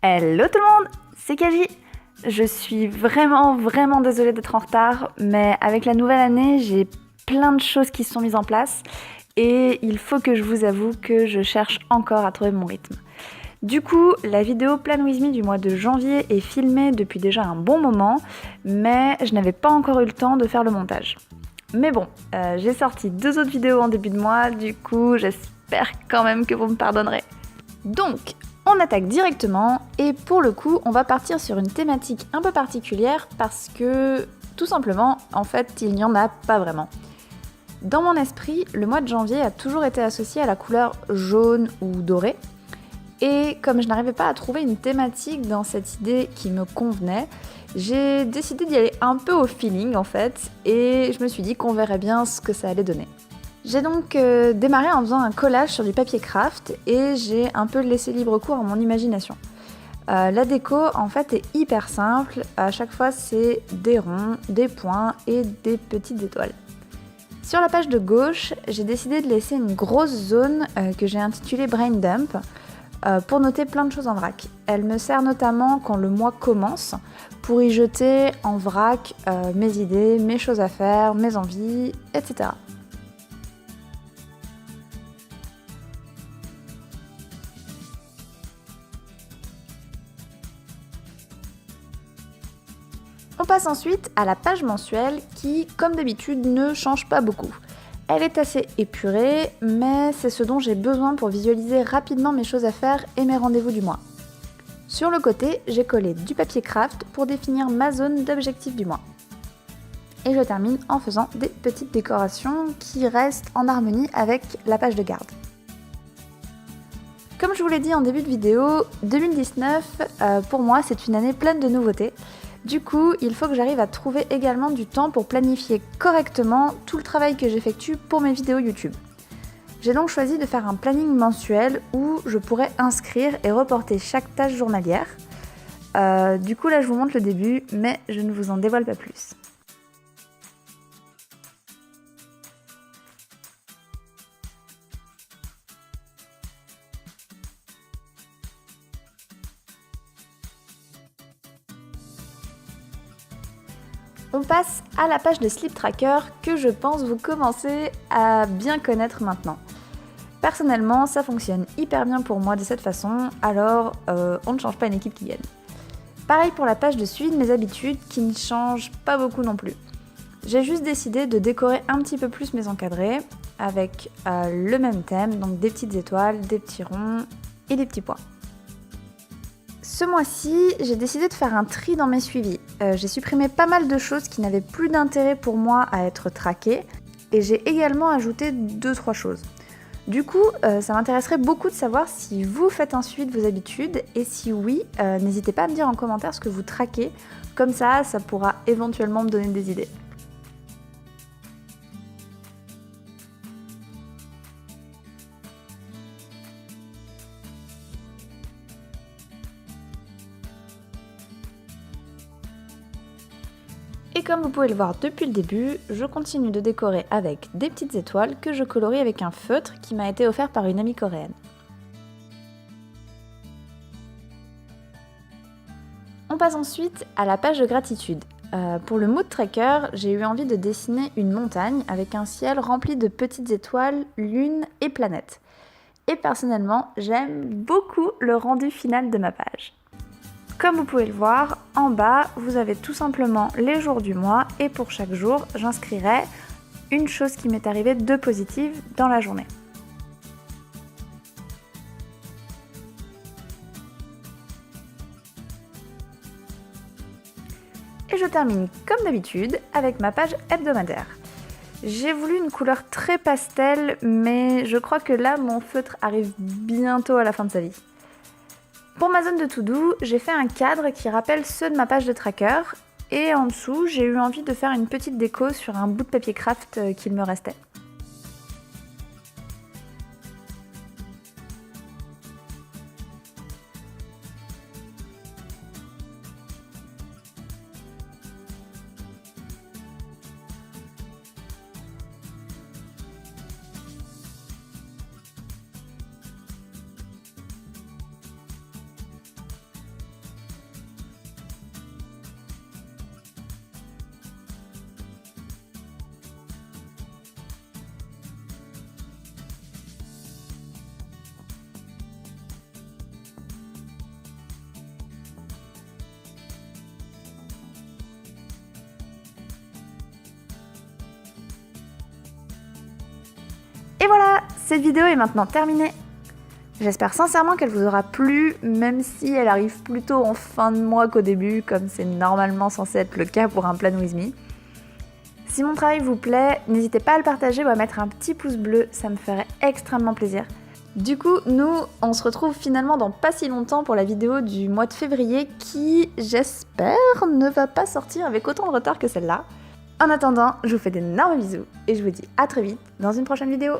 Hello tout le monde, c'est Kaji. Je suis vraiment désolée d'être en retard, mais avec la nouvelle année, j'ai plein de choses qui se sont mises en place et il faut que je vous avoue que je cherche encore à trouver mon rythme. Du coup, la vidéo Plan With Me du mois de janvier est filmée depuis déjà un bon moment, mais je n'avais pas encore eu le temps de faire le montage. Mais bon, j'ai sorti 2 autres vidéos en début de mois, du coup j'espère quand même que vous me pardonnerez. Donc, on attaque directement et pour le coup, on va partir sur une thématique un peu particulière parce que, tout simplement, en fait, il n'y en a pas vraiment. Dans mon esprit, le mois de janvier a toujours été associé à la couleur jaune ou dorée. Et comme je n'arrivais pas à trouver une thématique dans cette idée qui me convenait, j'ai décidé d'y aller un peu au feeling en fait, et je me suis dit qu'on verrait bien ce que ça allait donner. J'ai donc démarré en faisant un collage sur du papier craft et j'ai un peu laissé libre cours à mon imagination. La déco en fait est hyper simple, à chaque fois c'est des ronds, des points et des petites étoiles. Sur la page de gauche, j'ai décidé de laisser une grosse zone que j'ai intitulée Brain Dump pour noter plein de choses en vrac. Elle me sert notamment quand le mois commence pour y jeter en vrac mes idées, mes choses à faire, mes envies, etc. On passe ensuite à la page mensuelle qui, comme d'habitude, ne change pas beaucoup. Elle est assez épurée, mais c'est ce dont j'ai besoin pour visualiser rapidement mes choses à faire et mes rendez-vous du mois. Sur le côté, j'ai collé du papier craft pour définir ma zone d'objectif du mois. Et je termine en faisant des petites décorations qui restent en harmonie avec la page de garde. Comme je vous l'ai dit en début de vidéo, 2019, pour moi, c'est une année pleine de nouveautés. Du coup, il faut que j'arrive à trouver également du temps pour planifier correctement tout le travail que j'effectue pour mes vidéos YouTube. J'ai donc choisi de faire un planning mensuel où je pourrais inscrire et reporter chaque tâche journalière. Du coup, là, je vous montre le début, mais je ne vous en dévoile pas plus. On passe à la page de Sleep Tracker que je pense vous commencez à bien connaître maintenant. Personnellement, ça fonctionne hyper bien pour moi de cette façon, alors on ne change pas une équipe qui gagne. Pareil pour la page de suivi de mes habitudes qui ne change pas beaucoup non plus. J'ai juste décidé de décorer un petit peu plus mes encadrés avec le même thème, donc des petites étoiles, des petits ronds et des petits points. Ce mois-ci, j'ai décidé de faire un tri dans mes suivis. J'ai supprimé pas mal de choses qui n'avaient plus d'intérêt pour moi à être traquées et j'ai également ajouté 2-3 choses. Du coup, ça m'intéresserait beaucoup de savoir si vous faites un suivi de vos habitudes et si oui, n'hésitez pas à me dire en commentaire ce que vous traquez, comme ça pourra éventuellement me donner des idées. Et comme vous pouvez le voir depuis le début, je continue de décorer avec des petites étoiles que je colorie avec un feutre qui m'a été offert par une amie coréenne. On passe ensuite à la page de gratitude. Pour le mood tracker, j'ai eu envie de dessiner une montagne avec un ciel rempli de petites étoiles, lunes et planètes. Et personnellement, j'aime beaucoup le rendu final de ma page. Comme vous pouvez le voir, en bas, vous avez tout simplement les jours du mois et pour chaque jour, j'inscrirai une chose qui m'est arrivée de positive dans la journée. Et je termine comme d'habitude avec ma page hebdomadaire. J'ai voulu une couleur très pastel, mais je crois que là, mon feutre arrive bientôt à la fin de sa vie. Pour ma zone de to-do, j'ai fait un cadre qui rappelle ceux de ma page de tracker et en dessous, j'ai eu envie de faire une petite déco sur un bout de papier craft qu'il me restait. Cette vidéo est maintenant terminée. J'espère sincèrement qu'elle vous aura plu, même si elle arrive plutôt en fin de mois qu'au début, comme c'est normalement censé être le cas pour un Plan With Me. Si mon travail vous plaît, n'hésitez pas à le partager ou à mettre un petit pouce bleu, ça me ferait extrêmement plaisir. Du coup, nous, on se retrouve finalement dans pas si longtemps pour la vidéo du mois de février qui, j'espère, ne va pas sortir avec autant de retard que celle-là. En attendant, je vous fais d'énormes bisous et je vous dis à très vite dans une prochaine vidéo.